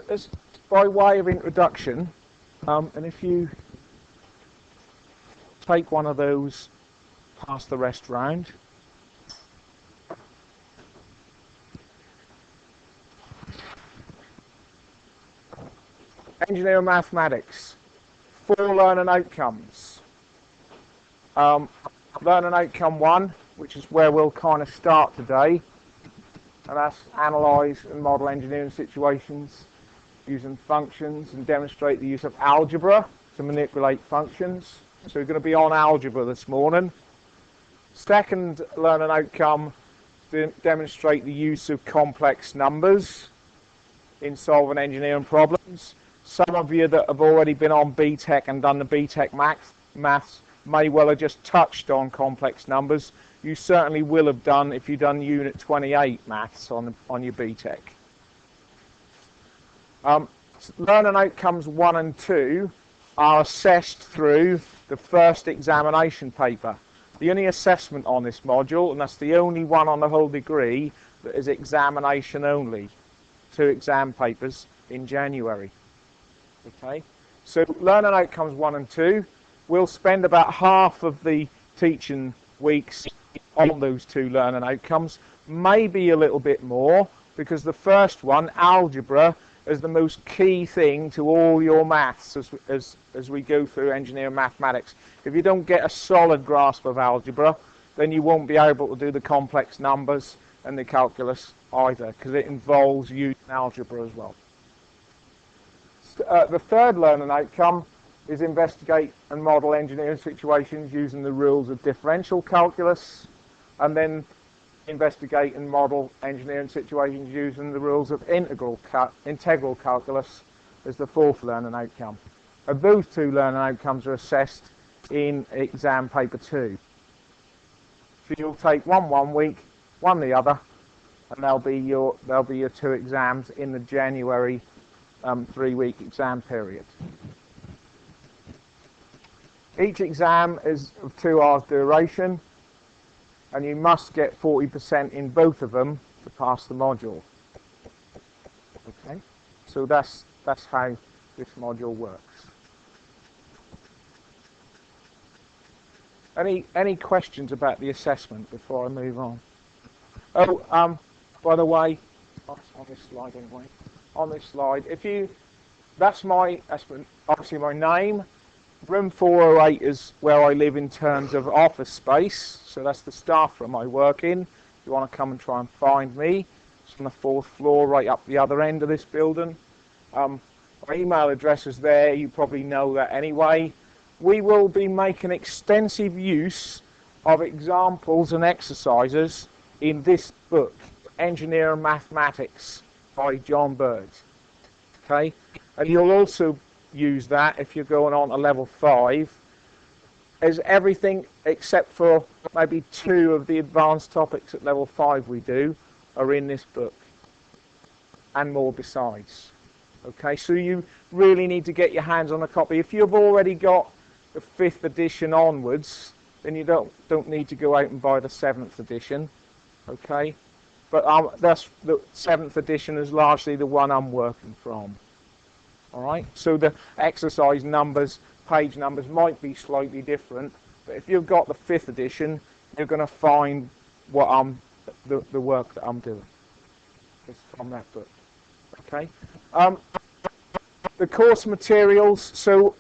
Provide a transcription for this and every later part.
as by way of introduction, and if you take one of those, pass the rest round. Engineering mathematics, 4 learning outcomes. Learning outcome 1, which is where we'll kind of start today, and that's analyse and model engineering situations using functions and demonstrate the use of algebra to manipulate functions. So we're going to be on algebra this morning. Second learning outcome, demonstrate the use of complex numbers in solving engineering problems. Some of you that have already been on BTEC and done the BTEC maths may well have just touched on complex numbers. You certainly will have done if you've done Unit 28 maths on your BTEC. Learning outcomes 1 and 2 are assessed through the first examination paper. The only assessment on this module, and that's the only one on the whole degree, that is examination only. 2 exam papers in January. Okay, so learning outcomes 1 and 2, we'll spend about half of the teaching weeks on those 2 learning outcomes, maybe a little bit more, because the first one, algebra, is the most key thing to all your maths as we go through engineering mathematics. If you don't get a solid grasp of algebra, then you won't be able to do the complex numbers and the calculus either, because it involves using algebra as well. The third learning outcome is investigate and model engineering situations using the rules of differential calculus, and then investigate and model engineering situations using the rules of integral calculus as the fourth learning outcome. And those 2 learning outcomes are assessed in exam paper 2. So you'll take one week, one the other, and they'll be your 2 exams in the January 3-week exam period. Each exam is of 2 hours duration, and you must get 40% in both of them to pass the module. Okay, so that's how this module works. Any questions about the assessment before I move on? Oh, by the way, on this slide anyway. On this slide, that's obviously my name. Room 408 is where I live in terms of office space, so that's the staff room I work in. If you want to come and try and find me, it's on the 4th floor, right up the other end of this building. My email address is there, you probably know that anyway. We will be making extensive use of examples and exercises in this book, Engineering Mathematics by John Bird. Okay, and you'll also use that if you're going on to level 5, as everything except for maybe 2 of the advanced topics at level 5 we do are in this book, and more besides. Okay, so you really need to get your hands on a copy. If you've already got the 5th edition onwards, then you don't need to go out and buy the 7th edition. Okay, but that's the 7th edition is largely the one I'm working from. Alright, so the exercise numbers, page numbers might be slightly different, but if you've got the 5th edition, you're going to find what the work that I'm doing. It's from that book. Okay. The course materials, so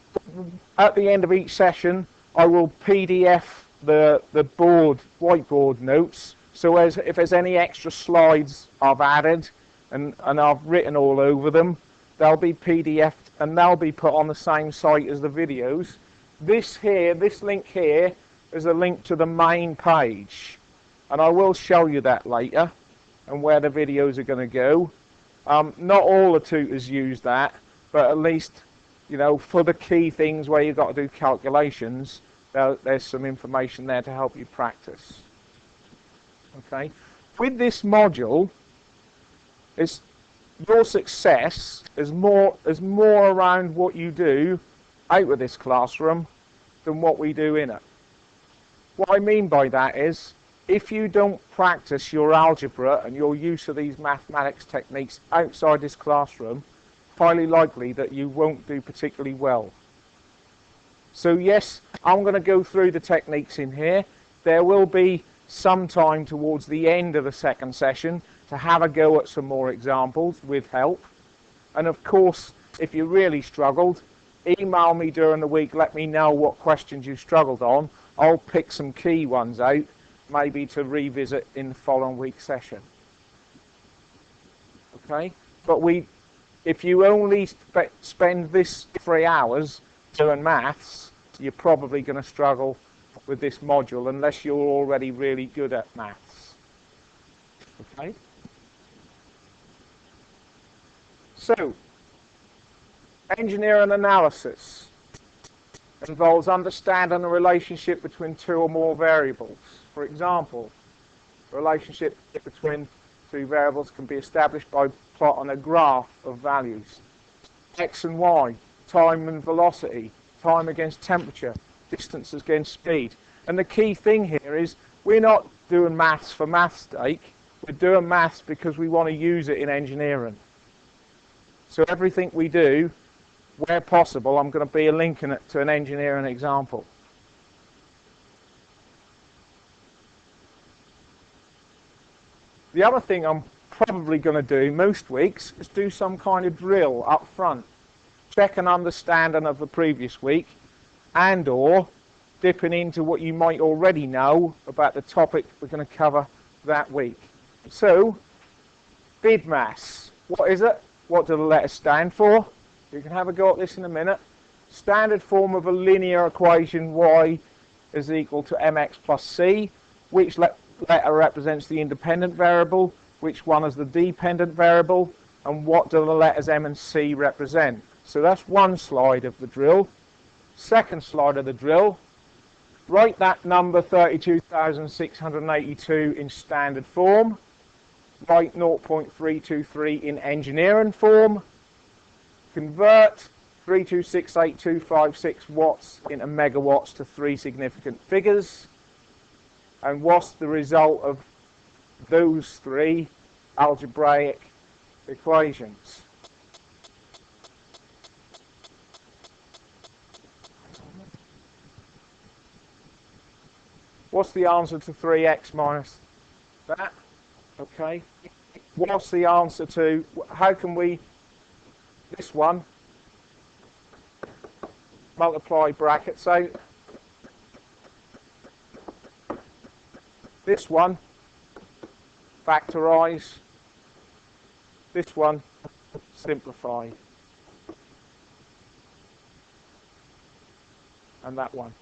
at the end of each session, I will PDF the whiteboard notes, so if there's any extra slides I've added and I've written all over them, they'll be PDF'd and they'll be put on the same site as the videos. This link here is a link to the main page, and I will show you that later and where the videos are going to go. Not all the tutors use that, but at least, you know, for the key things where you've got to do calculations, there's some information there to help you practice. Okay, with this module, your success is more around what you do out of this classroom than what we do in it. What I mean by that is, if you don't practice your algebra and your use of these mathematics techniques outside this classroom, highly likely that you won't do particularly well. So yes, I'm going to go through the techniques in here. There will be some time towards the end of the second session to have a go at some more examples with help. And of course, if you really struggled, email me during the week, let me know what questions you struggled on. I'll pick some key ones out, maybe to revisit in the following week's session. Okay? But if you only spend this 3 hours doing maths, you're probably going to struggle with this module unless you're already really good at maths. Okay? So, engineering analysis involves understanding the relationship between two or more variables. For example, the relationship between two variables can be established by plotting a graph of values. X and Y, time and velocity, time against temperature, distance against speed. And the key thing here is we're not doing maths for maths' sake. We're doing maths because we want to use it in engineering. So everything we do, where possible, I'm going to be linking it to an engineering example. The other thing I'm probably going to do most weeks is do some kind of drill up front. Check an understanding of the previous week and or dipping into what you might already know about the topic we're going to cover that week. So, bid mass. What is it? What do the letters stand for? You can have a go at this in a minute. Standard form of a linear equation, y is equal to mx plus c. Which letter represents the independent variable? Which one is the dependent variable? And what do the letters m and c represent? So that's one slide of the drill. Second slide of the drill. Write that number 32,682 in standard form. Write 0.323 in engineering form. Convert 3268256 watts into megawatts to 3 significant figures. And what's the result of those 3 algebraic equations? What's the answer to 3x minus that? Okay. What's the answer to, how can we, this one, multiply brackets out. This one, factorize. This one, simplify. And that one,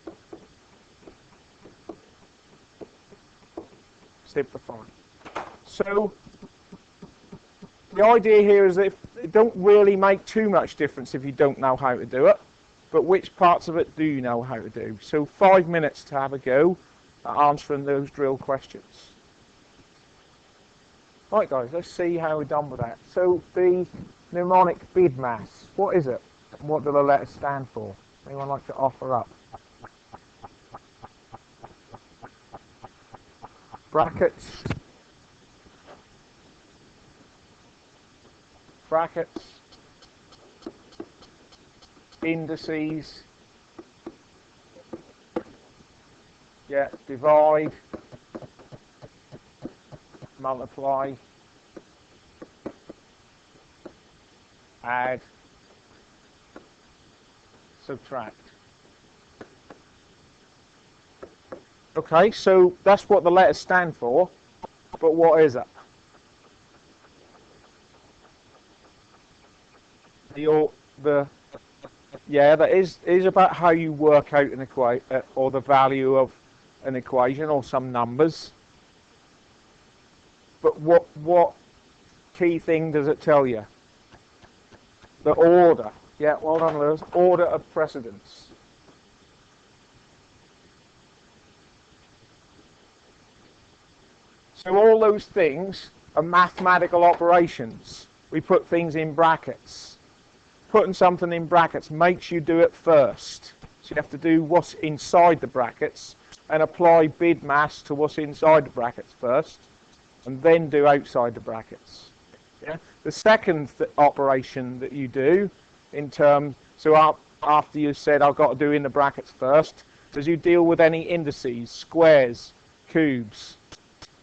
simplify. So, the idea here is that it don't really make too much difference if you don't know how to do it, but which parts of it do you know how to do? So 5 minutes to have a go at answering those drill questions. Right guys, let's see how we're done with that. So the mnemonic bid mass, what is it? And what do the letters stand for? Anyone like to offer up? Brackets. Brackets. Indices. Yeah, divide. Multiply. Add. Subtract. Okay, so that's what the letters stand for, but what is it? That is about how you work out an equation or the value of an equation or some numbers. But what key thing does it tell you? The order. Yeah, well done, Lewis. Order of precedence. So all those things are mathematical operations. We put things in brackets. Putting something in brackets makes you do it first. So you have to do what's inside the brackets and apply bid mass to what's inside the brackets first, and then do outside the brackets. Yeah? The second operation that you do in terms, so after you said I've got to do in the brackets first, is you deal with any indices, squares, cubes,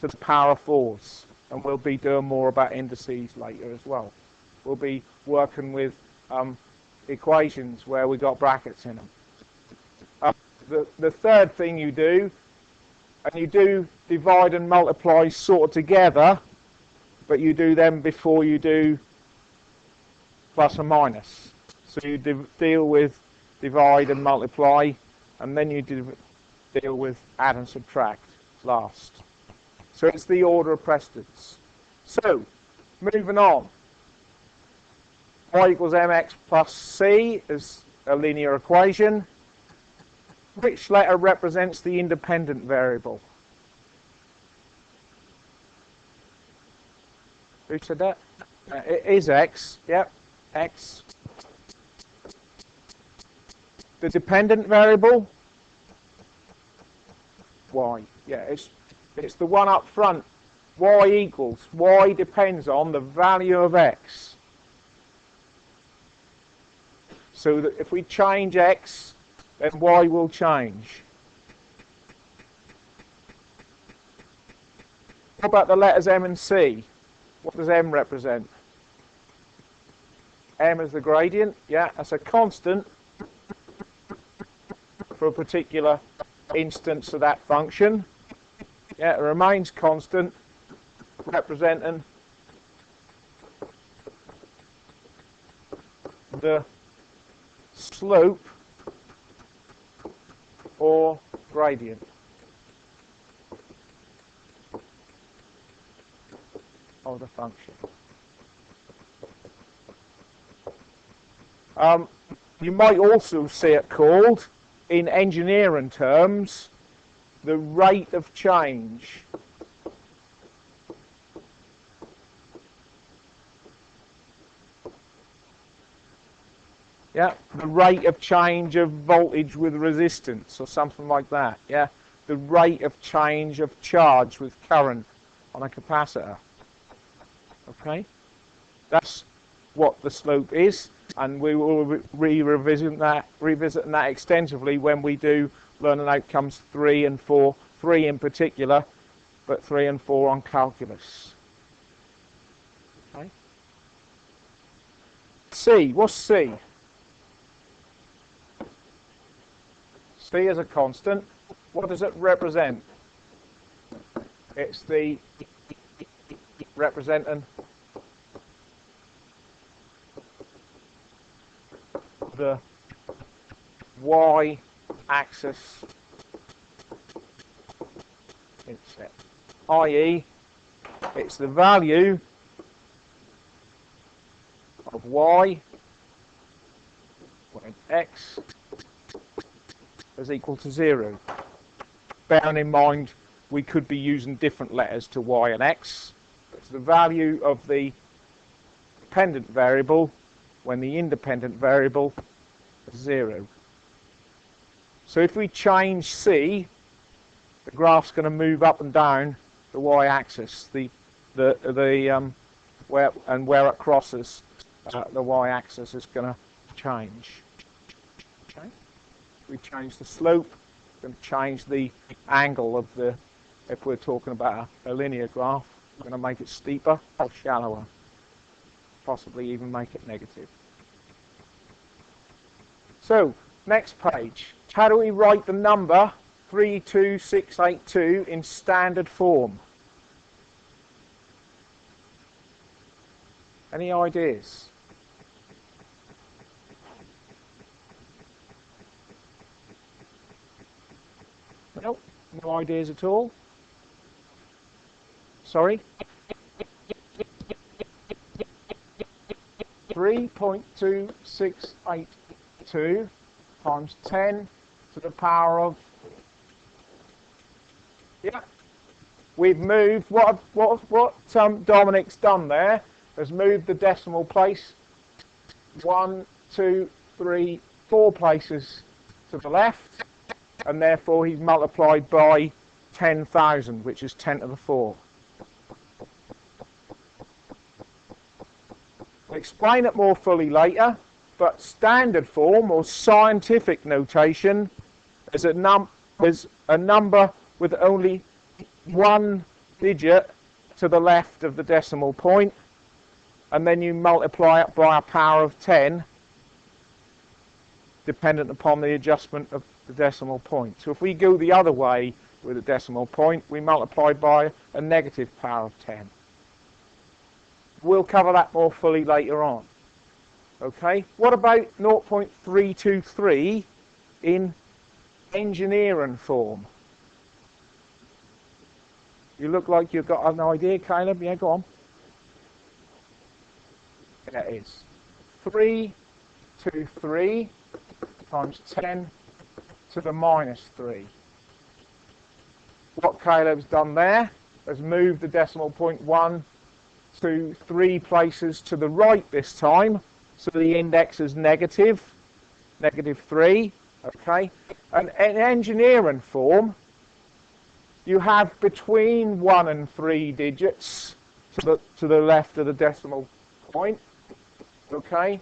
to the power of 4s. And we'll be doing more about indices later as well. We'll be working with equations where we got brackets in them. The third thing you do, and you do divide and multiply sort of together, but you do them before you do plus and minus. So you deal with divide and multiply, and then you deal with add and subtract last. So it's the order of precedence. So, moving on. Y equals mx plus c is a linear equation. Which letter represents the independent variable? Who said that? It is x. Yep, x. The dependent variable? Y. Yeah, it's the one up front. Y equals. Y depends on the value of x. So that if we change x, then y will change. What about the letters M and C? What does M represent? M is the gradient. Yeah, that's a constant for a particular instance of that function. Yeah, it remains constant, representing the slope or gradient of the function. You might also see it called, in engineering terms, the rate of change. Yeah, the rate of change of voltage with resistance or something like that. Yeah, the rate of change of charge with current on a capacitor. Okay, that's what the slope is, and we will revisit that extensively when we do learning outcomes 3 and 4, 3 in particular, but 3 and 4 on calculus. Okay. C, what's C? C is a constant. What does it represent? It's the representing the y-axis intercept, i.e. it's the value of y when x is equal to 0. Bearing in mind we could be using different letters to y and x. It's the value of the dependent variable when the independent variable is 0. So if we change C, the graph's going to move up and down the y-axis, where it crosses the y-axis is going to change. Okay. If we change the slope, it's going to change the angle of the. If we're talking about a linear graph, we're going to make it steeper or shallower. Possibly even make it negative. So, next page. How do we write the number 32682 in standard form? Any ideas? Nope, no ideas at all. Sorry? 3.2682 times 10 to the power of, yeah, we've moved, what Dominic's done there has moved the decimal place 1, 2, 3, 4 places to the left, and therefore he's multiplied by 10,000, which is 10 to the 4. explain it more fully later, but standard form or scientific notation is a number with only one digit to the left of the decimal point, and then you multiply it by a power of 10 dependent upon the adjustment of the decimal point. So if we go the other way with a decimal point, we multiply by a negative power of 10. We'll cover that more fully later on. Okay, what about 0.323 in engineering form? You look like you've got an idea, Caleb. Yeah, go on. That is 323 times 10 to the minus 3. What Caleb's done there is moved the decimal point 1 to 3 places to the right this time, so the index is negative 3. Okay, and in engineering form, you have between 1 and 3 digits to the left of the decimal point. Okay,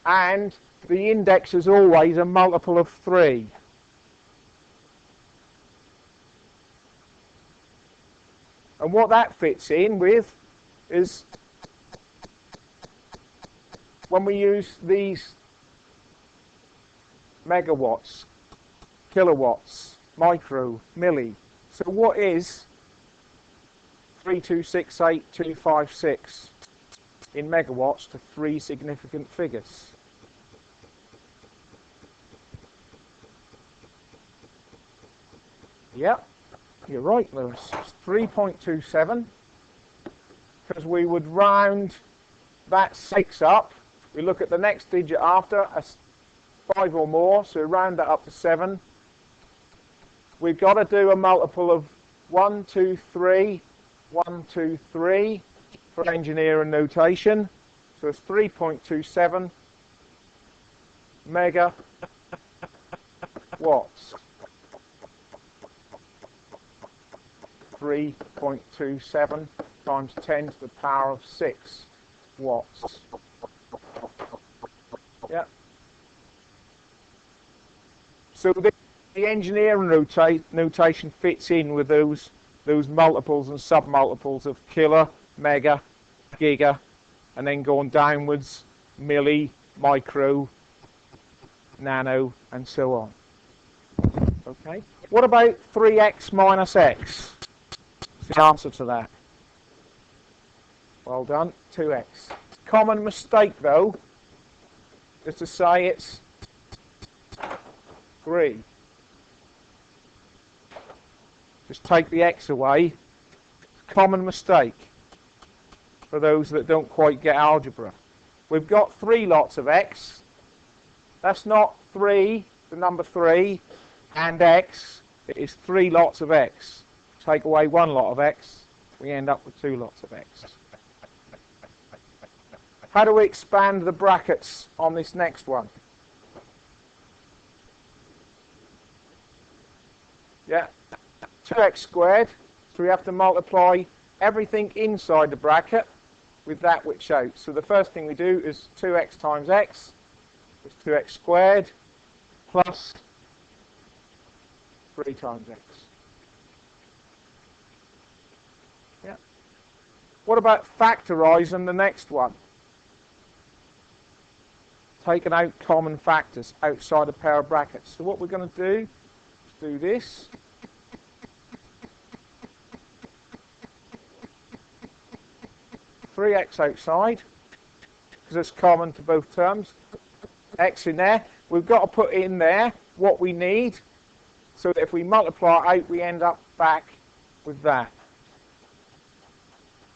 and the index is always a multiple of 3. And what that fits in with is when we use these megawatts, kilowatts, micro, milli. So what is 3268256 in megawatts to 3 significant figures? Yep, you're right, Lewis. It's 3.27, because we would round that 6 up. We look at the next digit after, a 5 or more, so round that up to 7. We've got to do a multiple of 1, 2, 3, 1, 2, 3 for engineering notation. So it's 3.27 mega watts. 3.27 times 10 to the power of 6 watts. Yeah. So the engineering notation fits in with those multiples and sub-multiples of kilo, mega, giga, and then going downwards, milli, micro, nano, and so on. Okay. What about 3x minus x? The answer to that. Well done, 2x. Common mistake though is to say it's 3. Just take the x away. Common mistake for those that don't quite get algebra. We've got 3 lots of x. That's not 3, the number 3, and x. It is 3 lots of x. Take away 1 lot of x, we end up with 2 lots of x. How do we expand the brackets on this next one? Yeah, 2x squared, so we have to multiply everything inside the bracket with that which out. So the first thing we do is 2x times x is 2x squared plus 3 times x. Yeah. What about factorizing the next one? Taking out common factors outside a pair of brackets. So what we're going to do is do this. X outside, because it's common to both terms. X in there. We've got to put in there what we need, so that if we multiply out, we end up back with that.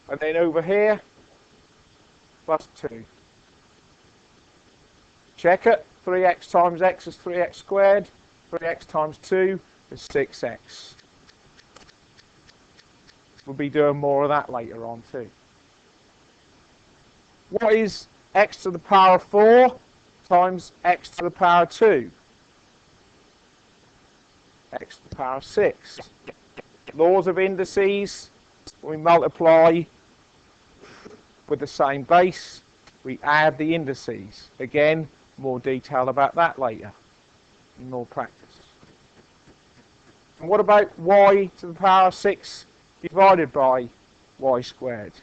And then over here, plus 2. Check it. 3x times x is 3x squared. 3x times 2 is 6x. We'll be doing more of that later on too. What is x to the power of 4 times x to the power of 2? X to the power of 6. Laws of indices, we multiply with the same base. we add the indices. Again, more detail about that later, in more practice. And what about y to the power of 6 divided by y squared?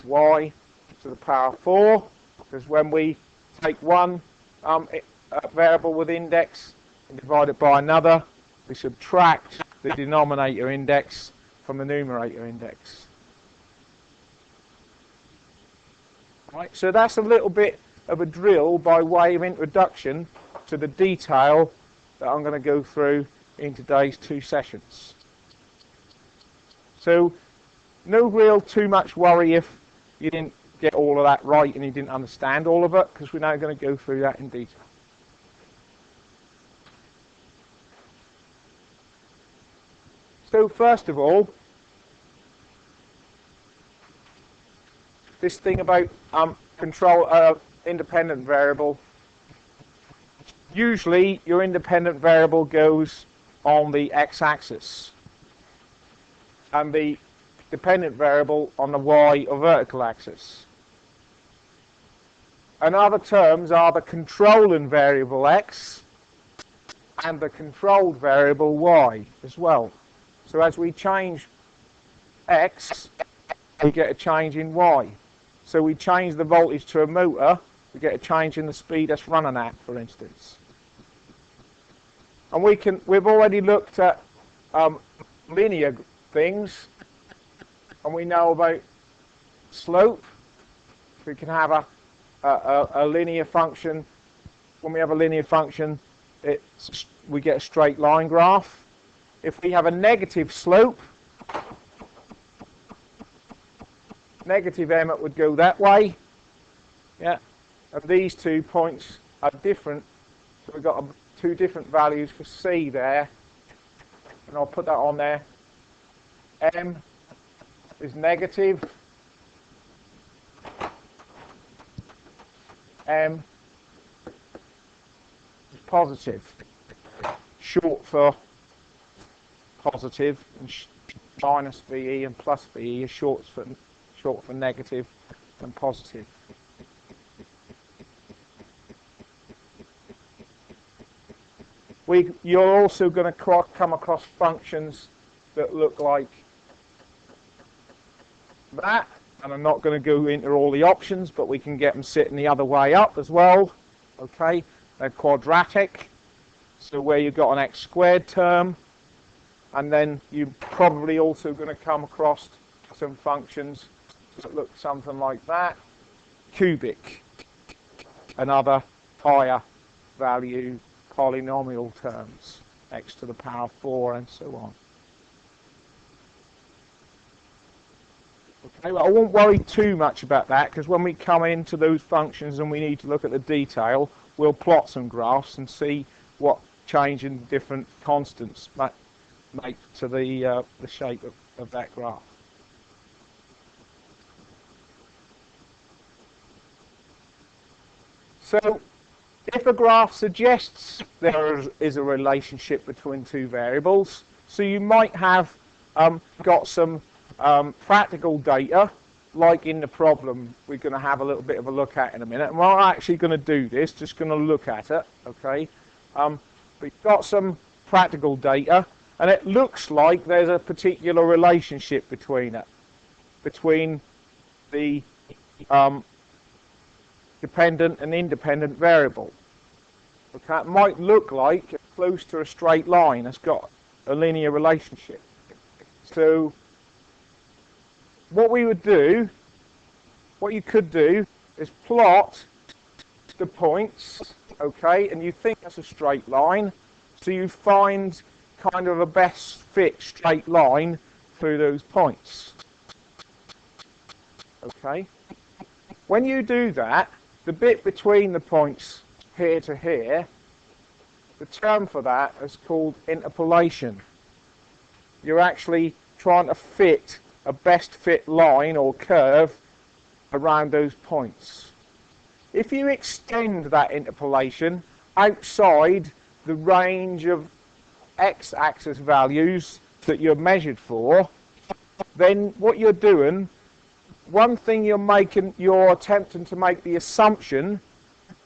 Y to the power of 4, because when we take one variable with index and divide it by another, we subtract the denominator index from the numerator index. Right, so that's a little bit of a drill by way of introduction to the detail that I'm going to go through in today's 2 sessions. So no real too much worry if you didn't get all of that right and you didn't understand all of it, because we're now going to go through that in detail. So first of all, this thing about control independent variable. Usually your independent variable goes on the x-axis and the dependent variable on the y or vertical axis. And other terms are the controlling variable x and the controlled variable y as well. So as we change x, we get a change in y. So we change the voltage to a motor, we get a change in the speed that's running at, for instance. And we've already looked at linear things, and we know about slope. We can have a linear function. When we have a linear function, we get a straight line graph. If we have a negative slope, negative m, it would go that way. Yeah, and these 2 points are different. So we've got 2 different values for c there, and I'll put that on there. M is negative, M is positive, short for positive, and minus VE and plus VE is short for negative and positive. You're also going to come across functions that look like that, and I'm not going to go into all the options, but we can get them sitting the other way up as well. Okay, they're quadratic, so where you've got an x squared term, and then you're probably also going to come across some functions that look something like that. Cubic, and other higher value polynomial terms, x to the power 4 and so on. Okay, well, I won't worry too much about that, because when we come into those functions and we need to look at the detail, we'll plot some graphs and see what change in different constants make to the shape of that graph. So if a graph suggests there is a relationship between 2 variables, so you might have got some practical data, like in the problem we're going to have a little bit of a look at in a minute. And we're not actually going to do this, just going to look at it, okay? We've got some practical data, and it looks like there's a particular relationship between it, between the dependent and independent variable. Okay, it might look like it's close to a straight line. It's got a linear relationship. So what we would do, what you could do, is plot the points, okay, and you think that's a straight line, so you find kind of a best fit straight line through those points. Okay, when you do that, the bit between the points here to here, the term for that is called interpolation. You're actually trying to fit a best fit line or curve around those points. If you extend that interpolation outside the range of x-axis values that you're measured for, then what you're doing one thing you're attempting to make the assumption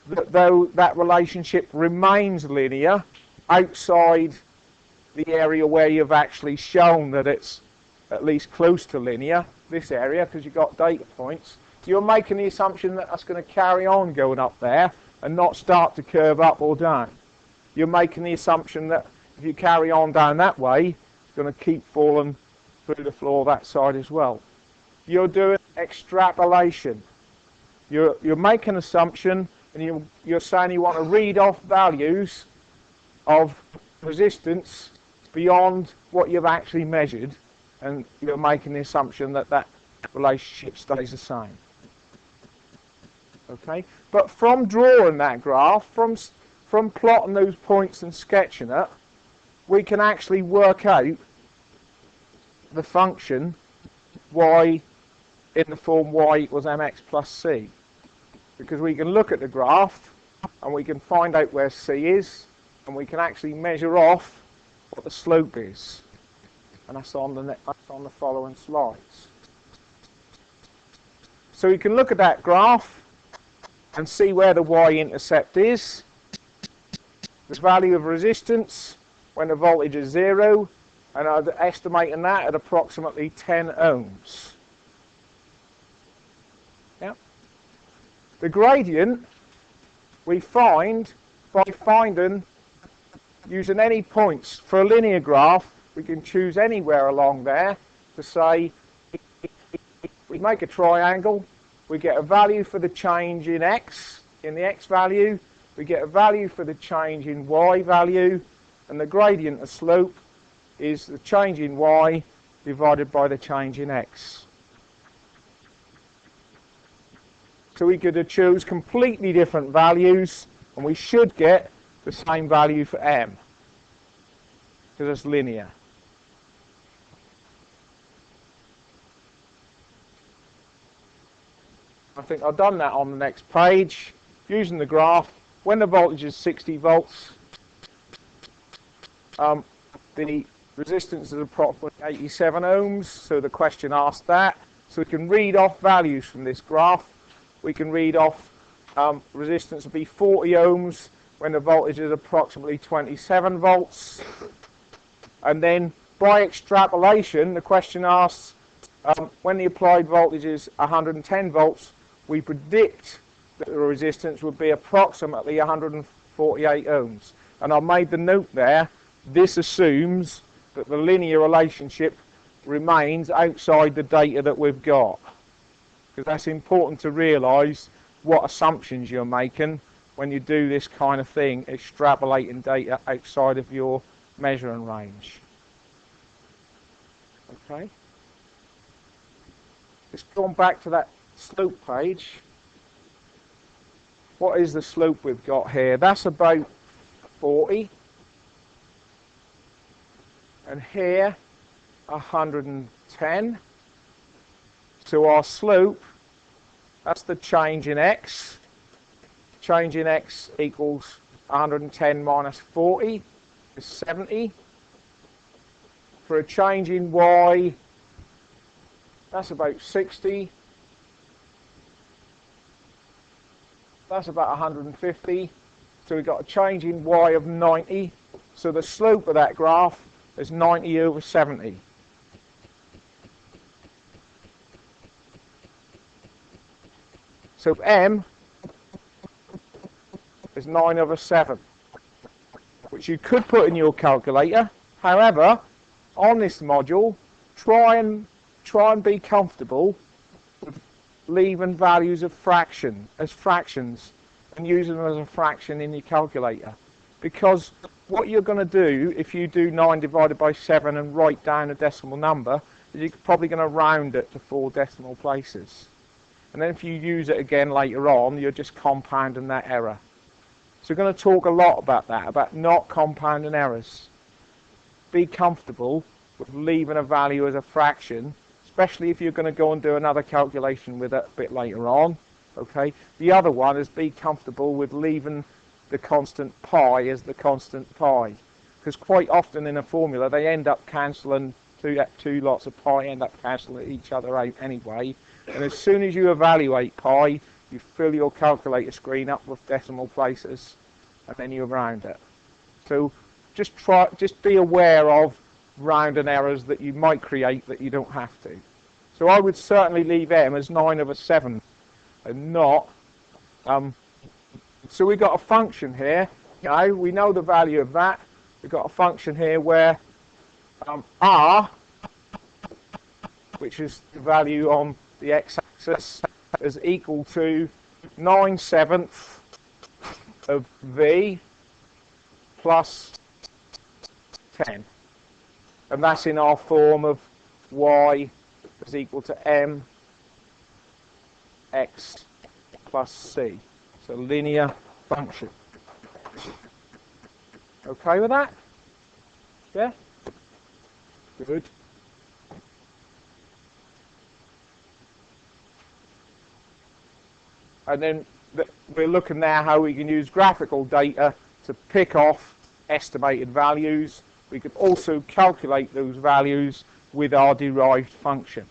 that though that relationship remains linear outside the area where you've actually shown that it's at least close to linear, this area, because you've got data points, you're making the assumption that that's going to carry on going up there and not start to curve up or down. You're making the assumption that if you carry on down that way, it's going to keep falling through the floor that side as well. You're doing extrapolation. You're making an assumption, and you're saying you want to read off values of resistance beyond what you've actually measured, and you're making the assumption that that relationship stays the same. Okay, but from drawing that graph, from plotting those points and sketching it, we can actually work out the function y in the form y equals mx plus c, because we can look at the graph and we can find out where c is, and we can actually measure off what the slope is, and that's on the following slides. So we can look at that graph and see where the y-intercept is, the value of resistance when the voltage is 0, and I'm estimating that at approximately 10 ohms. Yeah. The gradient we find by using any points. For a linear graph, we can choose anywhere along there to say, we make a triangle, we get a value for the change in x, in the x value, we get a value for the change in y value, and the gradient of slope is the change in y divided by the change in x. So we could choose completely different values, and we should get the same value for m, because it's linear. I think I've done that on the next page. Using the graph, when the voltage is 60 volts, the resistance is approximately 87 ohms, so the question asked that. So we can read off values from this graph. We can read off resistance to be 40 ohms when the voltage is approximately 27 volts. And then by extrapolation, the question asks, when the applied voltage is 110 volts, we predict that the resistance would be approximately 148 ohms. And I made the note there, this assumes that the linear relationship remains outside the data that we've got. Because that's important to realise what assumptions you're making when you do this kind of thing, extrapolating data outside of your measuring range. Okay. Just going back to that slope page. What is the slope we've got here? That's about 40. And here, 110. So our slope, that's the change in x. Change in x equals 110 minus 40 is 70. For a change in y, that's about 60. That's about 150. So we've got a change in y of 90. So the slope of that graph is 90 over 70. So m is 9 over 7, which you could put in your calculator. However, on this module, try and be comfortable with leaving values of fractions and using them as a fraction in your calculator. Because what you're going to do if you do 9 divided by 7 and write down a decimal number is you're probably going to round it to 4 decimal places. And then if you use it again later on, you're just compounding that error. So we're going to talk a lot about that, about not compounding errors. Be comfortable with leaving a value as a fraction, especially if you're going to go and do another calculation with it a bit later on. Okay. The other one is be comfortable with leaving the constant pi as the constant pi, because quite often in a formula they end up cancelling two lots of pi end up cancelling each other out anyway, And as soon as you evaluate pi, you fill your calculator screen up with decimal places, and then you round it. So just be aware of rounding errors that you might create that you don't have to. So I would certainly leave m as 9/7 and not. So we've got a function here. We know the value of that. We've got a function here where r, which is the value on the x-axis, is equal to 9/7 of v plus 10. And that's in our form of y is equal to m x plus c. It's a linear function. Okay with that? Yeah? Good. And then we're looking now how we can use graphical data to pick off estimated values. We can also calculate those values with our derived function.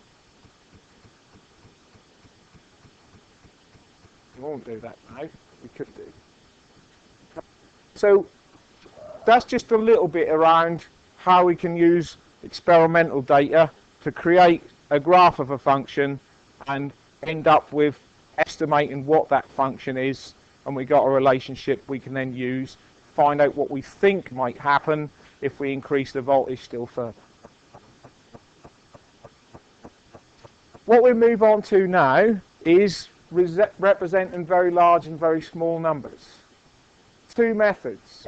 We won't do that now. We could do. So that's just a little bit around how we can use experimental data to create a graph of a function and end up with estimating what that function is, and we got a relationship we can then use, find out what we think might happen if we increase the voltage still further. What we move on to now is representing very large and very small numbers. Two methods: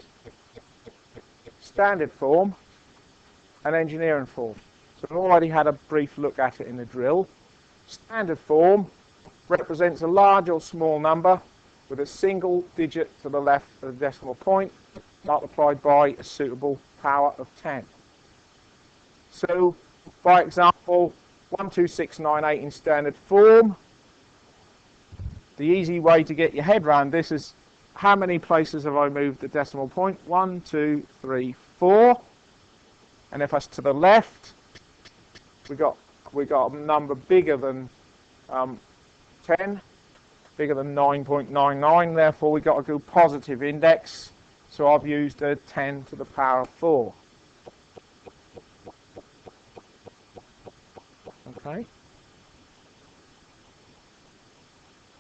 standard form and engineering form. So we've already had a brief look at it in the drill. Standard form represents a large or small number with a single digit to the left of the decimal point multiplied by a suitable power of 10. So, by example, 12698 in standard form. The easy way to get your head around this is how many places have I moved the decimal point? 1, 2, 3, 4. And if that's to the left, we got a number bigger than 10, bigger than 9.99. Therefore, we got to go positive index. So I've used a 10 to the power of 4. Okay.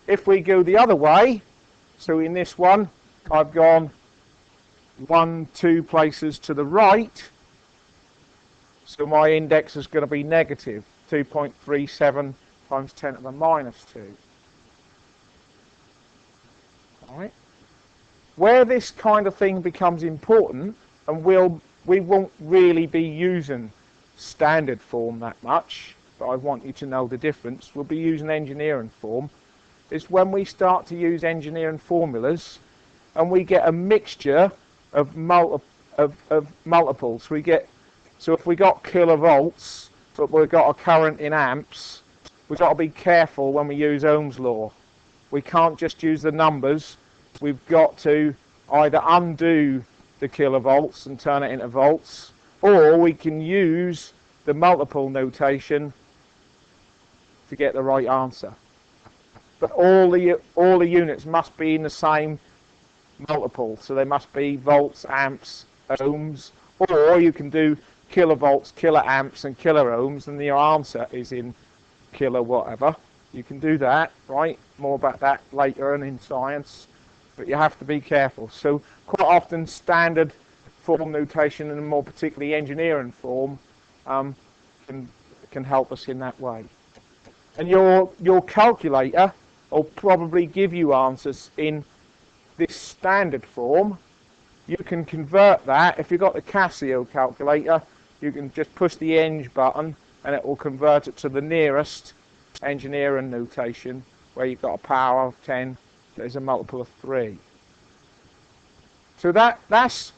If we go the other way, so in this one, I've gone 1, 2 places to the right. So my index is going to be negative 2.37 times 10 to the minus 2. All right. Where this kind of thing becomes important, and we won't really be using standard form that much, but I want you to know the difference. We'll be using engineering form. Is when we start to use engineering formulas, and we get a mixture of multiples. So if we got kilovolts, but we've got a current in amps, we've got to be careful when we use Ohm's law. We can't just use the numbers. We've got to either undo the kilovolts and turn it into volts, or we can use the multiple notation to get the right answer. But all the units must be in the same multiple, so they must be volts, amps, ohms, or you can do kilovolts, kiloamps, and kiloohms, and your answer is in kilo whatever. You can do that, right? More about that later on in science, but you have to be careful. So quite often standard form notation, and more particularly engineering form, can help us in that way. And your calculator will probably give you answers in this standard form. You can convert that. If you've got the Casio calculator, you can just push the eng button and it will convert it to the nearest engineering notation, where you've got a power of 10 that is a multiple of 3. So that's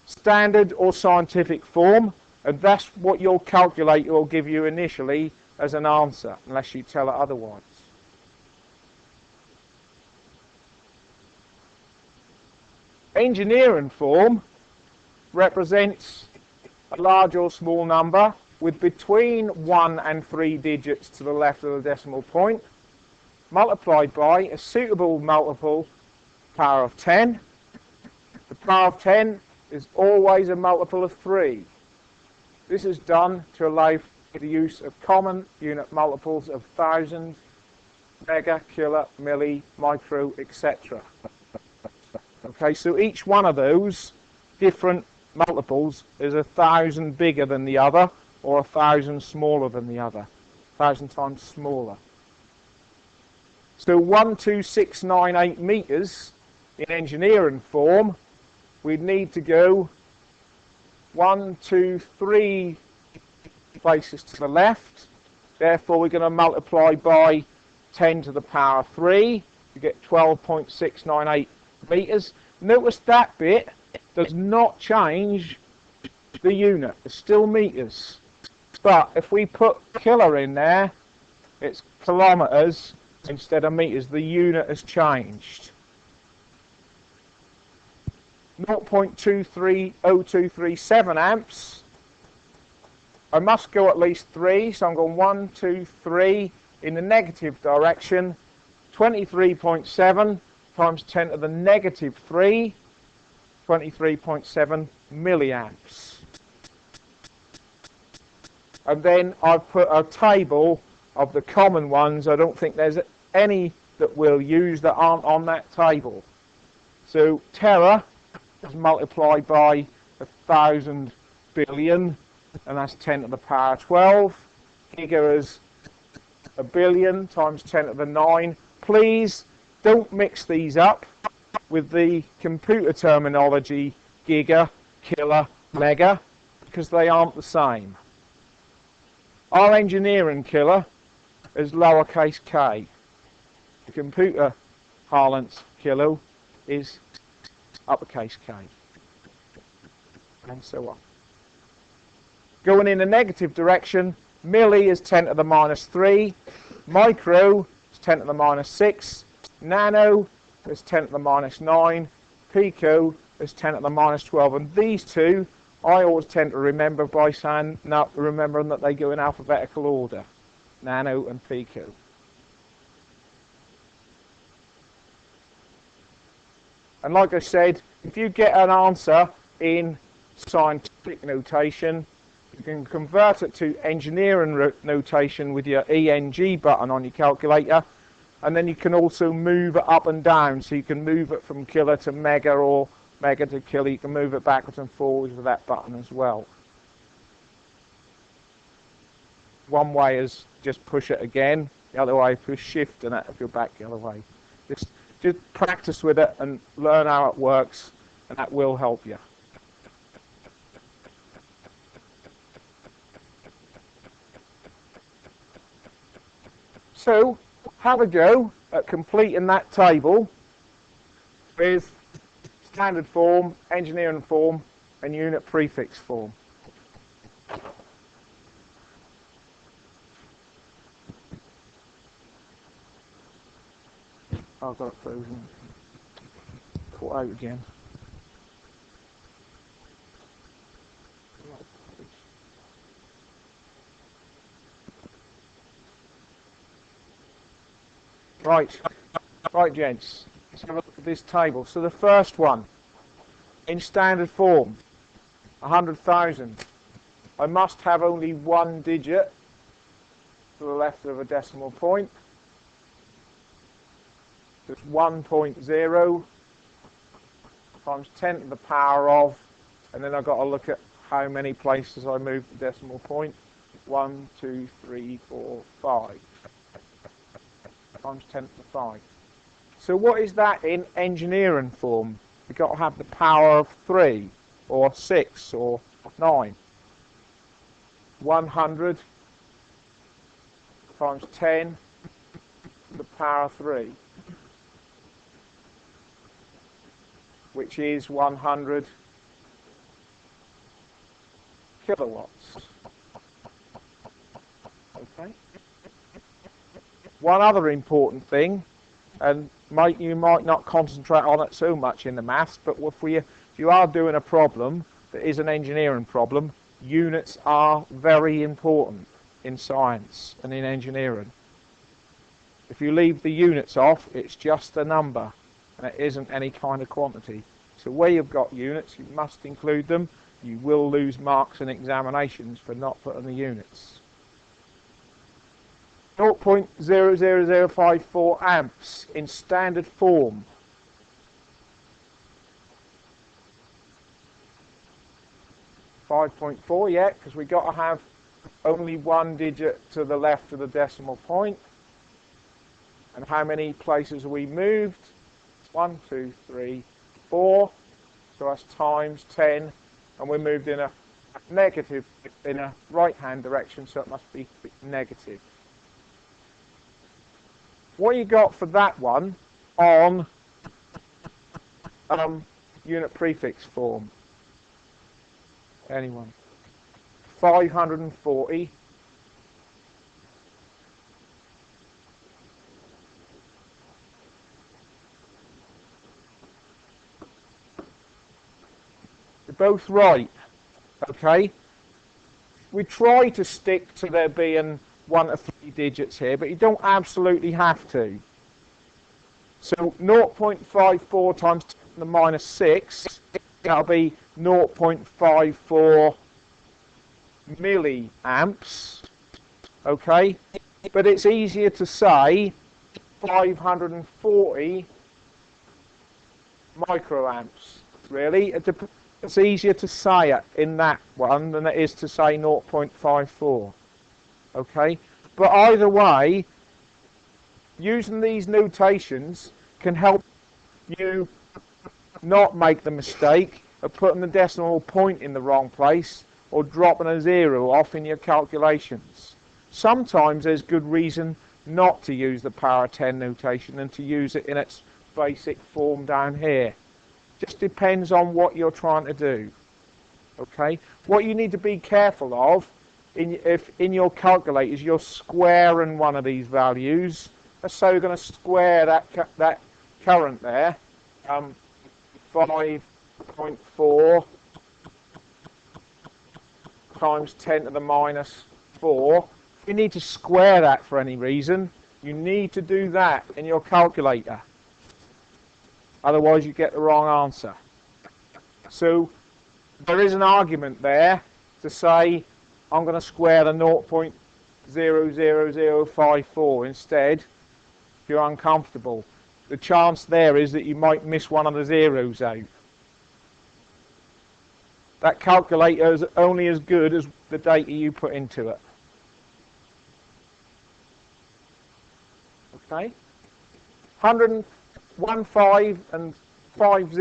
standard or scientific form, and that's what your calculator will give you initially as an answer, unless you tell it otherwise. Engineering form represents a large or small number with between 1 and 3 digits to the left of the decimal point, multiplied by a suitable multiple, power of 10. The power of 10 is always a multiple of 3. This is done to allow for the use of common unit multiples of thousand, mega, kilo, milli, micro, etc. Okay, so each one of those different multiples is 1,000 bigger than the other, or 1,000 smaller than the other, 1,000 times smaller. So 12698 meters in engineering form, we'd need to go 1, 2, 3 places to the left. Therefore, we're going to multiply by 10 to the power 3 to get 12.698 meters. Notice that bit does not change the unit. It's still meters. But if we put kilo in there, it's kilometers instead of meters. The unit has changed. 0.230237 amps. I must go at least 3, so I'm going 1, 2, 3 in the negative direction. 23.7 times 10 to the negative 3, 23.7 milliamps. And then I've put a table of the common ones. I don't think there's any that we'll use that aren't on that table. So tera is multiplied by 1,000 billion, and that's 10 to the power 12. Giga is 1 billion times 10 to the 9. Please don't mix these up with the computer terminology giga, kilo, mega, because they aren't the same. Our engineering kilo is lowercase k. The computer parlance kilo is uppercase K, and so on. Going in the negative direction, milli is 10 to the minus 3, micro is 10 to the minus 6, nano is 10 to the minus 9, pico is 10 to the minus 12, and these two I always tend to remember by saying, no, remembering that they go in alphabetical order, nano and pico. And like I said, if you get an answer in scientific notation, you can convert it to engineering notation with your ENG button on your calculator, and then you can also move it up and down, so you can move it from kilo to mega or mega to kilo. You can move it backwards and forwards with that button as well. One way is just push it again, the other way push shift and that if you're back the other way. Just practice with it and learn how it works, and that will help you. So, have a go at completing that table with standard form, engineering form, and unit prefix form. I've got it frozen. Caught out again. Right, gents. Let's have a look at this table. So the first one, in standard form, 100,000. I must have only one digit to the left of a decimal point. It's 1.0 times 10 to the power of, and then I've got to look at how many places I move the decimal point. 1, 2, 3, 4, 5 times 10 to the 5. So what is that in engineering form? We've got to have the power of 3 or 6 or 9. 100 times 10 to the power of 3, which is 100 kilowatts. Okay. One other important thing, and you might not concentrate on it so much in the maths, but if you are doing a problem that is an engineering problem, units are very important in science and in engineering. If you leave the units off, it's just a number and it isn't any kind of quantity. So where you've got units, you must include them. You will lose marks in examinations for not putting the units. 0.00054 amps in standard form. .4, yeah, because we've got to have only one digit to the left of the decimal point. And how many places are we moved? 1, 2, 3, 4. So that's times 10. And we're moved in a negative, in a right-hand direction, so it must be negative. What you got for that one on unit prefix form? Anyone? 540. They're both right. Okay. We try to stick to there being 1 to 3 digits here, but you don't absolutely have to. So 0.54 times 10 to the minus 6, that'll be 0.54 milliamps. Okay, but it's easier to say 540 microamps. Really, it's easier to say it in that one than it is to say 0.54. Okay, but either way, using these notations can help you not make the mistake of putting the decimal point in the wrong place or dropping a 0 off in your calculations. Sometimes there's good reason not to use the power of 10 notation and to use it in its basic form down here. Just depends on what you're trying to do. Okay, what you need to be careful of if in your calculators you're squaring one of these values. Let's say we're going to square that current there, 5.4 times 10 to the minus 4. If you need to square that for any reason, you need to do that in your calculator. Otherwise you get the wrong answer. So there is an argument there to say I'm going to square the 0.00054 instead if you're uncomfortable. The chance there is that you might miss one of the zeros out. That calculator is only as good as the data you put into it. Okay? 115 and 50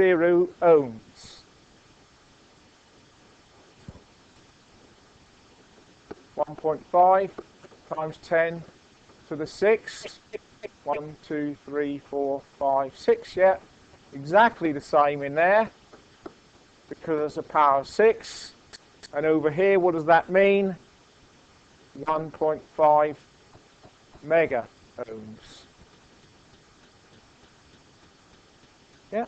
ohms. 1.5 times 10 to the 6. 1, 2, 3, 4, 5, 6. Yeah, exactly the same in there because it's a power of 6. And over here, what does that mean? 1.5 mega ohms. Yeah.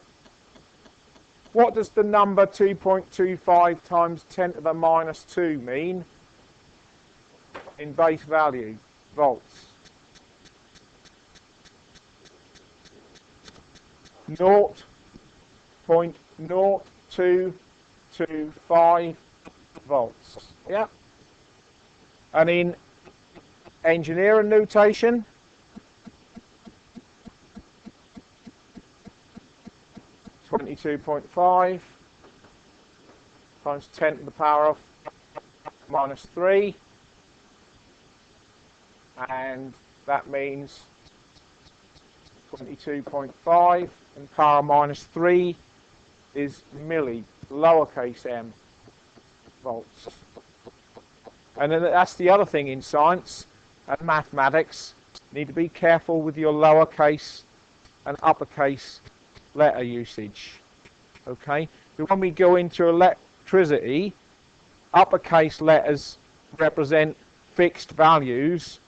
What does the number 2.25 times 10 to the minus 2 mean in base value, volts? 0.0225 volts. Yeah. And in engineering notation, (22.5) times 10 to the power of minus 3, and that means 22.5, and power minus 3 is milli, lowercase m, volts. And then that's the other thing in science and mathematics. You need to be careful with your lowercase and uppercase letter usage. Okay? But when we go into electricity, uppercase letters represent fixed values,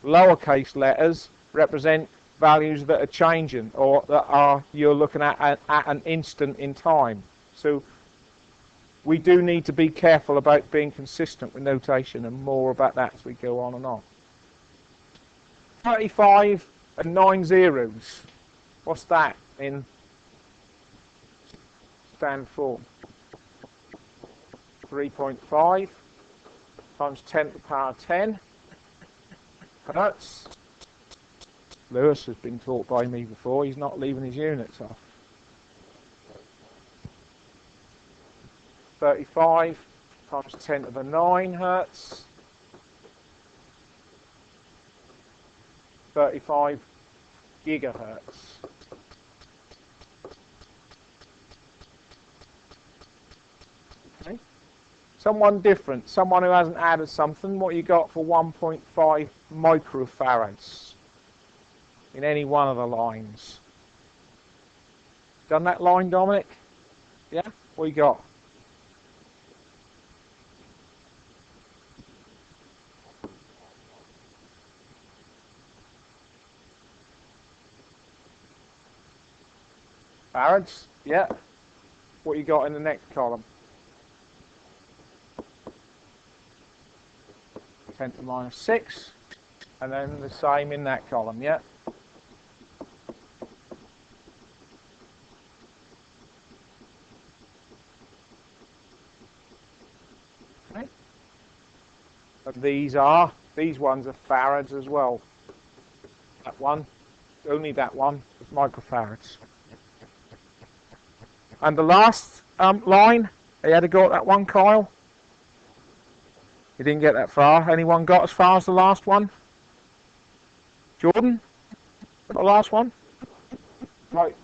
lowercase letters represent values that are changing or that you're looking at an instant in time. So we do need to be careful about being consistent with notation, and more about that as we go on and on. 35 and 9 zeros. What's that in standard form? 3.5 times 10 to the power 10 hertz. Lewis has been taught by me before, he's not leaving his units off. 35 times 10 to the 9 hertz. 35 gigahertz. Okay. Someone different, someone who hasn't added something, what you got for 1.5 microfarads in any one of the lines? Done that line, Dominic? Yeah? What you got? Farads? Yeah. What you got in the next column? 10 to the minus 6. And then the same in that column, yeah? Okay. And these ones are farads as well. That one, only that one is microfarads. And the last line, you had to go at that one, Kyle? You didn't get that far. Anyone got as far as the last one? Jordan? The last one? Right.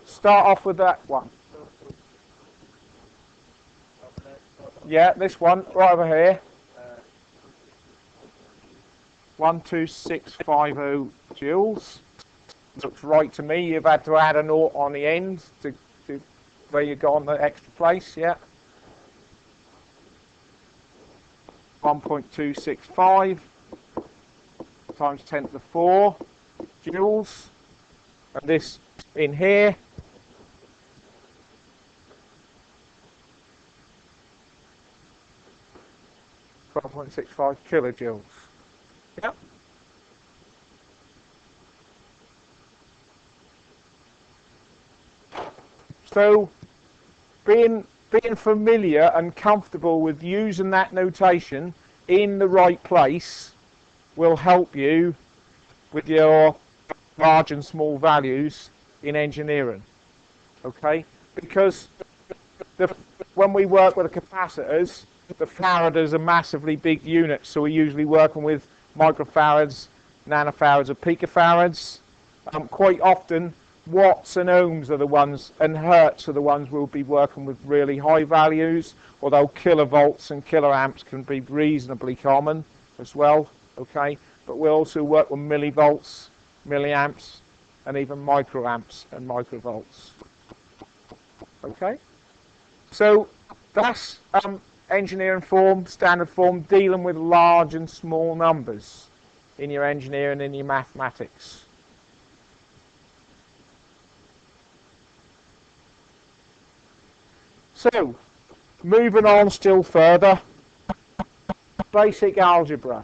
Start off with that one. Yeah, this one, right over here. 12650 joules. Looks right to me. You've had to add a naught on the end to where you got on the extra place, yeah. 1.265 times 10 to the 4 joules. And this in here, .65 kilojoules. Yep. So being familiar and comfortable with using that notation in the right place will help you with your large and small values in engineering. Okay? Because when we work with the capacitors, the farads are massively big units, so we're usually working with microfarads, nanofarads, or picofarads. Quite often, watts and ohms are the ones, and hertz are the ones we'll be working with really high values, although kilovolts and kiloamps can be reasonably common as well, okay? But we'll also work with millivolts, milliamps, and even microamps and microvolts, okay? So that's engineering form, standard form, dealing with large and small numbers in your engineering and your mathematics. So, moving on still further, basic algebra,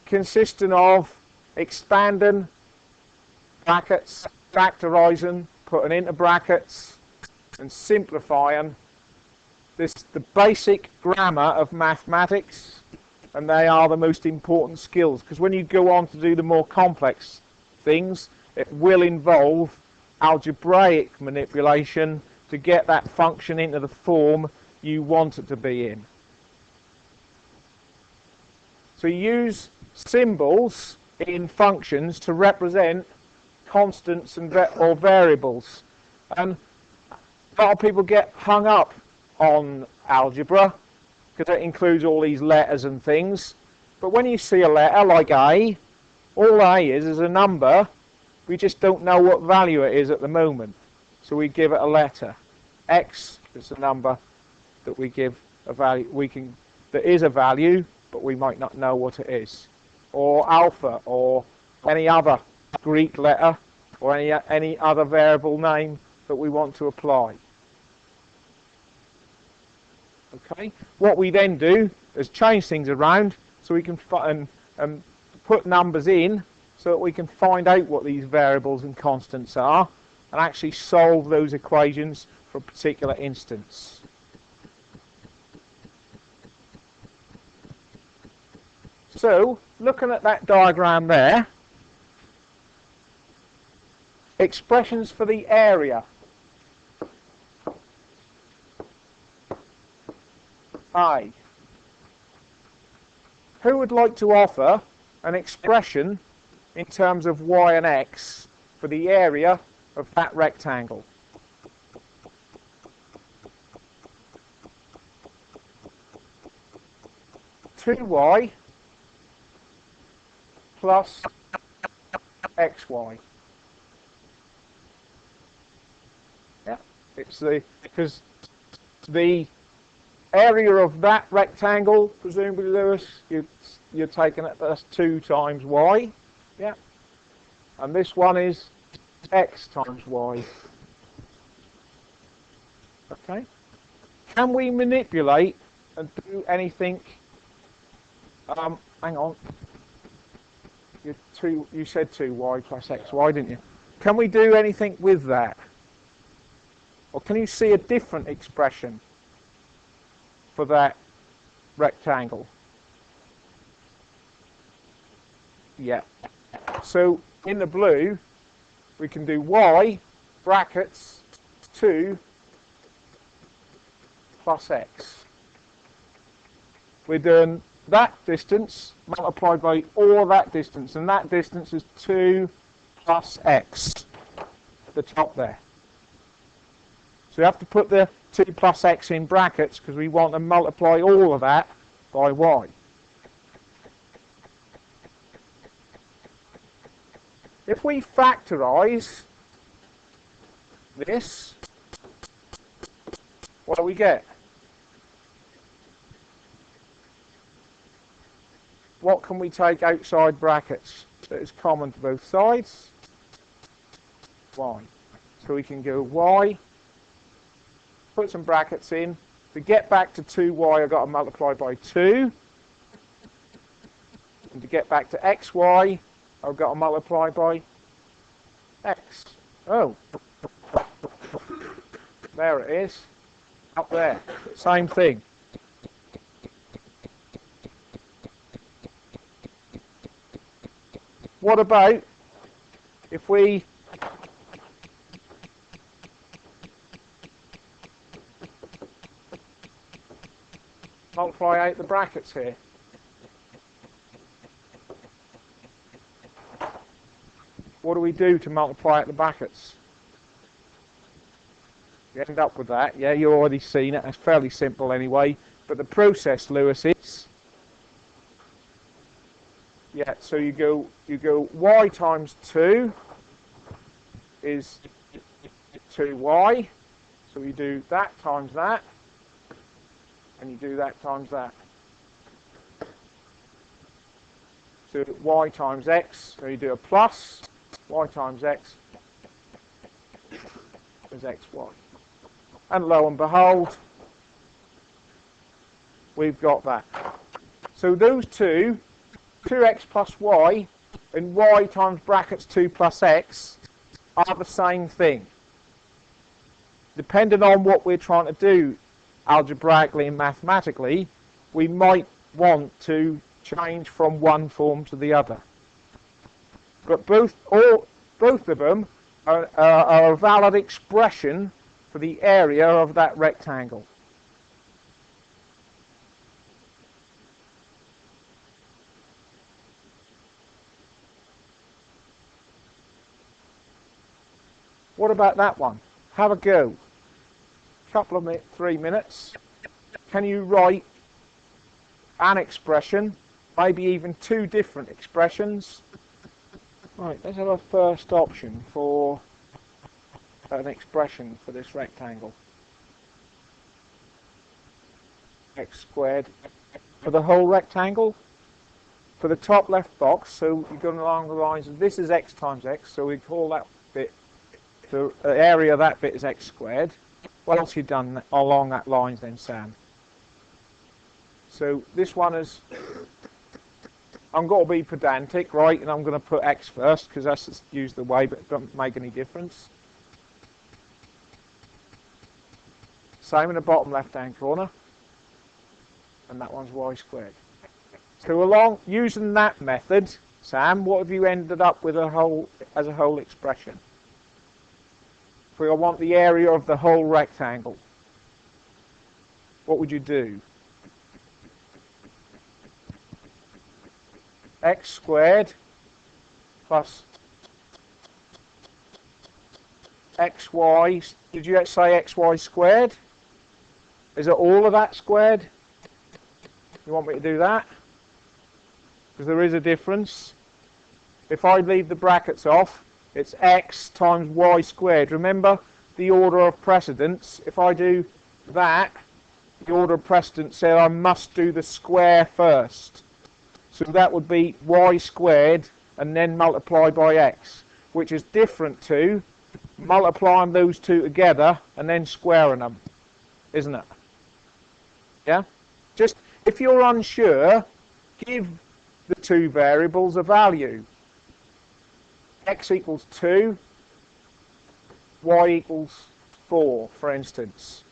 consisting of expanding, brackets, factorizing, putting into brackets, and simplifying. This the basic grammar of mathematics, and they are the most important skills, because when you go on to do the more complex things, it will involve algebraic manipulation to get that function into the form you want it to be in. So you use symbols in functions to represent constants and or variables. And a lot of people get hung up on algebra because it includes all these letters and things. But when you see a letter like A, all A is a number. We just don't know what value it is at the moment. So we give it a letter. X is a number that we give a value. That is a value, but we might not know what it is. Or alpha, or any other Greek letter, or any other variable name that we want to apply. Okay. What we then do is change things around so we can put numbers in so that we can find out what these variables and constants are and actually solve those equations for a particular instance. So, looking at that diagram there, expressions for the area. I. Who would like to offer an expression in terms of y and x for the area of that rectangle? Two y plus xy. Yeah, it's because the area of that rectangle, presumably, Lewis, you're taking it as 2 times y. Yeah. And this one is x times y. Okay. Can we manipulate and do anything? Hang on. You said 2y plus xy, didn't you? Can we do anything with that? Or can you see a different expression for that rectangle? Yeah. So in the blue, we can do y brackets 2 plus x. We're doing that distance multiplied by all that distance, and that distance is 2 plus x, the top there. So you have to put the 2 plus x in brackets because we want to multiply all of that by y. If we factorize this, what do we get? What can we take outside brackets that is common to both sides? Y. So we can go y, put some brackets in. To get back to 2y, I've got to multiply by 2. And to get back to xy, I've got to multiply by x. Oh, there it is, up there, same thing. What about if we multiply out the brackets here? What do we do to multiply out the brackets? You end up with that. Yeah, you've already seen it. It's fairly simple anyway. But the process, Lewis, is yeah. So you go y times 2 is 2y. So you do that times that, and you do that times that. So y times x. So you do a plus. Y times x is xy. And lo and behold, we've got that. So those two, 2x plus y, and y times brackets 2 plus x, are the same thing. Depending on what we're trying to do algebraically and mathematically, we might want to change from one form to the other. But both of them are a valid expression for the area of that rectangle. What about that one? Have a go. Couple of 3 minutes. Can you write an expression, maybe even 2 different expressions? Right, let's have a first option for an expression for this rectangle. X squared for the whole rectangle. For the top left box, so you're going along the lines of this is x times x, so we call that bit, the area of that bit is x squared. What else have you done along that line then, Sam? So this one is, I'm going to be pedantic, right, and I'm going to put x first because that's used the way, but it doesn't make any difference. Same in the bottom left-hand corner, and that one's y squared. So along using that method, Sam, what have you ended up with as a whole expression? If we want the area of the whole rectangle, what would you do? X squared plus xy, did you say xy squared? Is it all of that squared? You want me to do that? Because there is a difference. If I leave the brackets off, it's x times y squared. Remember the order of precedence. If I do that, the order of precedence said I must do the square first. So that would be y squared and then multiply by x, which is different to multiplying those two together and then squaring them, isn't it? Yeah? Just, if you're unsure, give the two variables a value. X equals 2, y equals 4, for instance.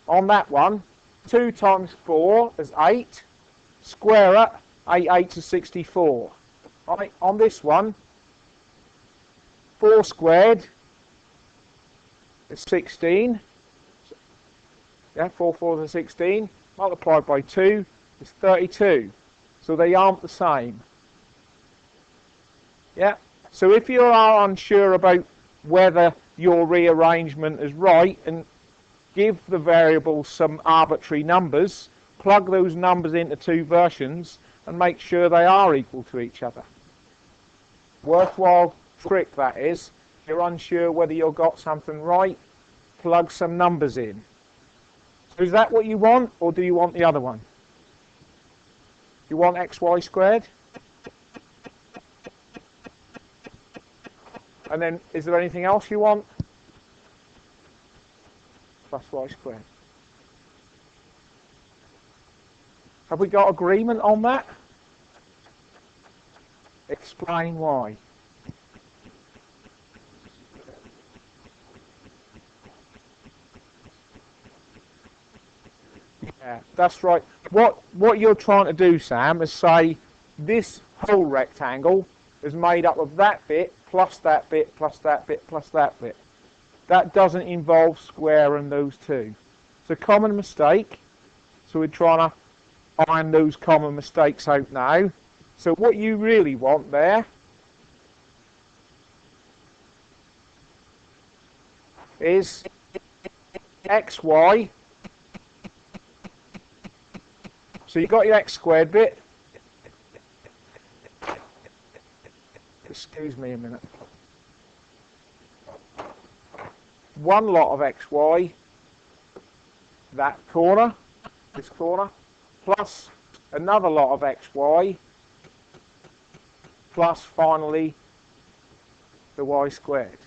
On that one, 2 times 4 is 8, square it, 8 8 is 64. Right, on this one, 4 squared is 16. Yeah, 4 4 is 16. Multiplied by 2 is 32. So they aren't the same. Yeah. So if you are unsure about whether your rearrangement is right, and give the variables some arbitrary numbers, plug those numbers into two versions and make sure they are equal to each other. Worthwhile trick that is. If you're unsure whether you've got something right, plug some numbers in. So is that what you want, or do you want the other one? You want xy squared? And then, is there anything else you want? Plus y squared. Have we got agreement on that? Explain why. Yeah, that's right. What you're trying to do, Sam, is say this whole rectangle is made up of that bit, plus that bit, plus that bit, plus that bit. That doesn't involve squaring those two. It's a common mistake, so we're trying to iron those common mistakes out now. So what you really want there is xy. So you've got your x squared bit. Excuse me a minute. One lot of xy, that corner, this corner, plus another lot of xy, plus finally the y squared.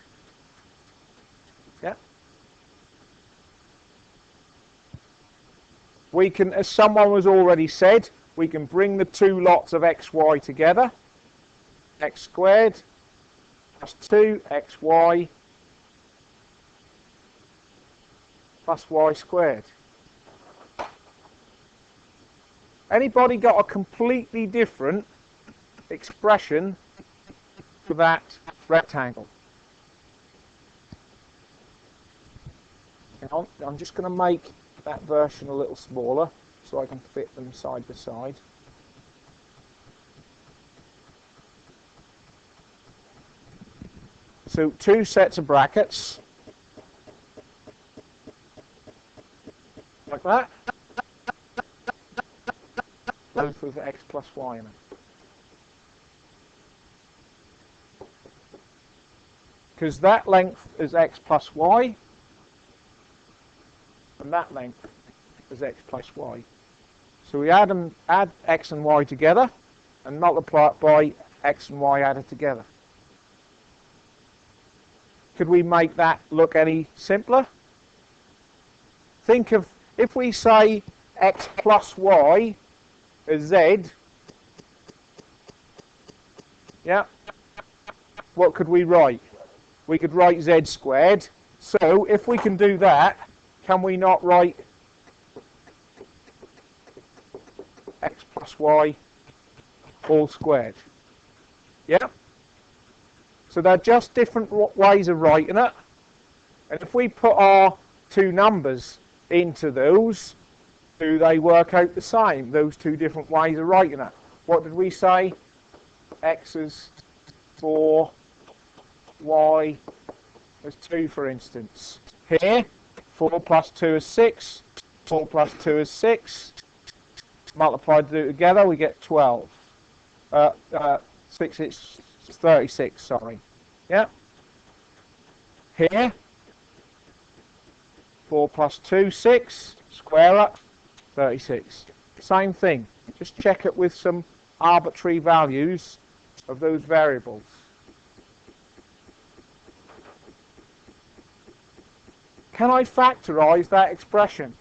Yeah? We can, as someone has already said, we can bring the two lots of xy together. X squared plus 2xy plus y squared. Anybody got a completely different expression for that rectangle? Hang on, I'm just going to make that version a little smaller so I can fit them side by side. So two sets of brackets, like that, both with x plus y in it. Because that length is x plus y, and that length is x plus y. So we add x and y together, and multiply it by x and y added together. Could we make that look any simpler? Think of, if we say x plus y as z, yeah, what could we write? We could write z squared. So if we can do that, can we not write x plus y all squared? Yeah? So they're just different ways of writing it. And if we put our two numbers into those, do they work out the same, those two different ways of writing it? What did we say? X is 4, y is 2, for instance. Here, 4 plus 2 is 6, 4 plus 2 is 6. Multiplied to do together, we get 12. 6 is 36, sorry. Yeah. Here, 4 plus 2, 6. Square it, 36. Same thing. Just check it with some arbitrary values of those variables. Can I factorize that expression?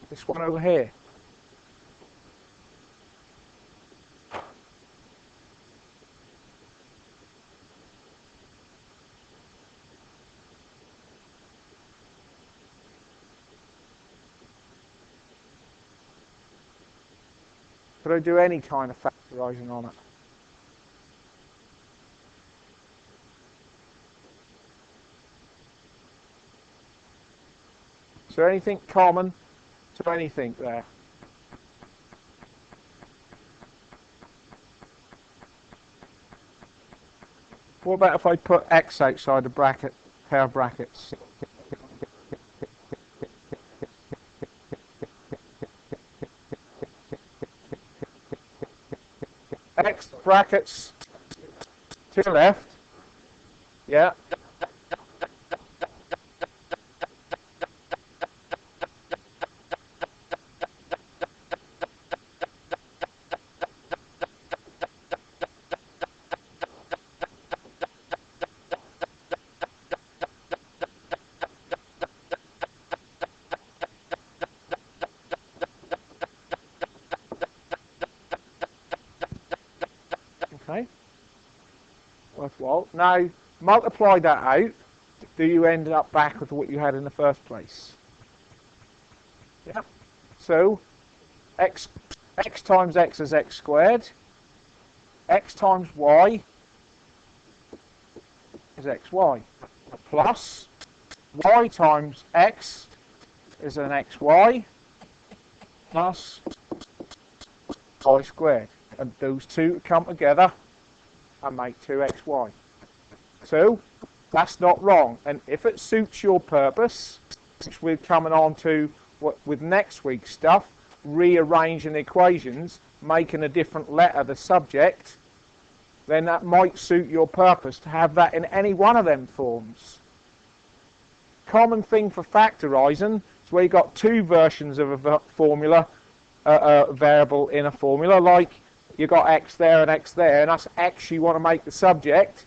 This one over here. Could I do any kind of factorizing on it? Is there anything common to anything there? What about if I put x outside the bracket, pair of brackets? X brackets to the left, yeah. Okay, worthwhile. Now, multiply that out. Do you end up back with what you had in the first place? Yeah. So, x times x is x squared. X times y is xy. Plus, y times x is an xy. Plus, y squared. And those two come together and make 2xy. So that's not wrong. And if it suits your purpose, which we're coming on to with next week's stuff, rearranging the equations, making a different letter the subject, then that might suit your purpose to have that in any one of them forms. Common thing for factorizing is where you've got two versions of a formula, a variable in a formula, like you've got x there, and that's x you want to make the subject.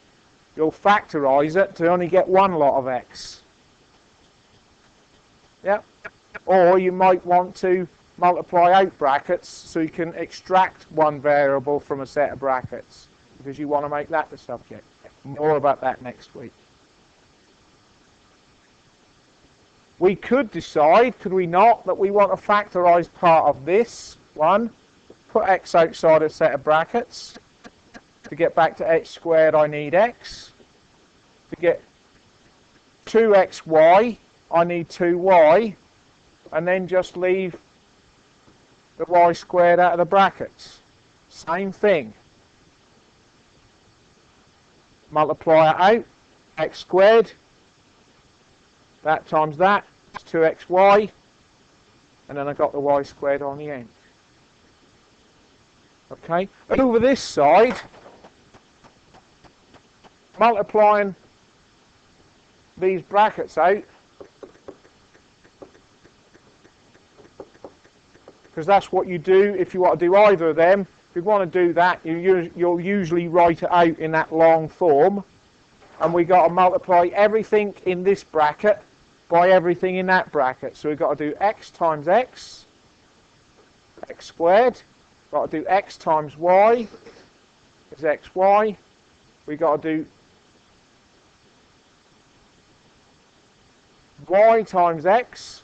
You'll factorize it to only get one lot of x. Yeah. Or you might want to multiply out brackets so you can extract one variable from a set of brackets because you want to make that the subject. More about that next week. We could decide, could we not, that we want to factorize part of this one. Put x outside a set of brackets. To get back to x squared, I need x. To get 2xy, I need 2y. And then just leave the y squared out of the brackets. Same thing. Multiply it out. X squared. That times that is 2xy. And then I got the y squared on the end. Okay, over this side, multiplying these brackets out, because that's what you do if you want to do either of them. If you want to do that, you'll usually write it out in that long form, and we got to multiply everything in this bracket by everything in that bracket. So we've got to do x times x, x squared. Got to do x times y is xy. We've got to do y times x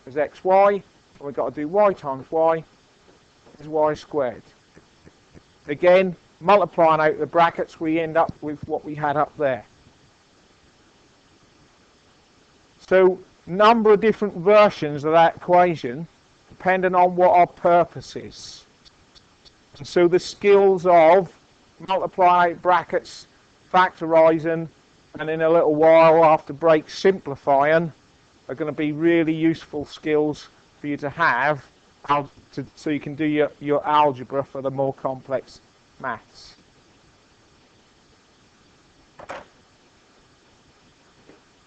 is xy. And we've got to do y times y is y squared. Again, multiplying out the brackets, we end up with what we had up there. So, number of different versions of that equation, depending on what our purpose is. And so the skills of multiplying out brackets, factorizing, and in a little while after break, simplifying, are going to be really useful skills for you to have so you can do your algebra for the more complex maths.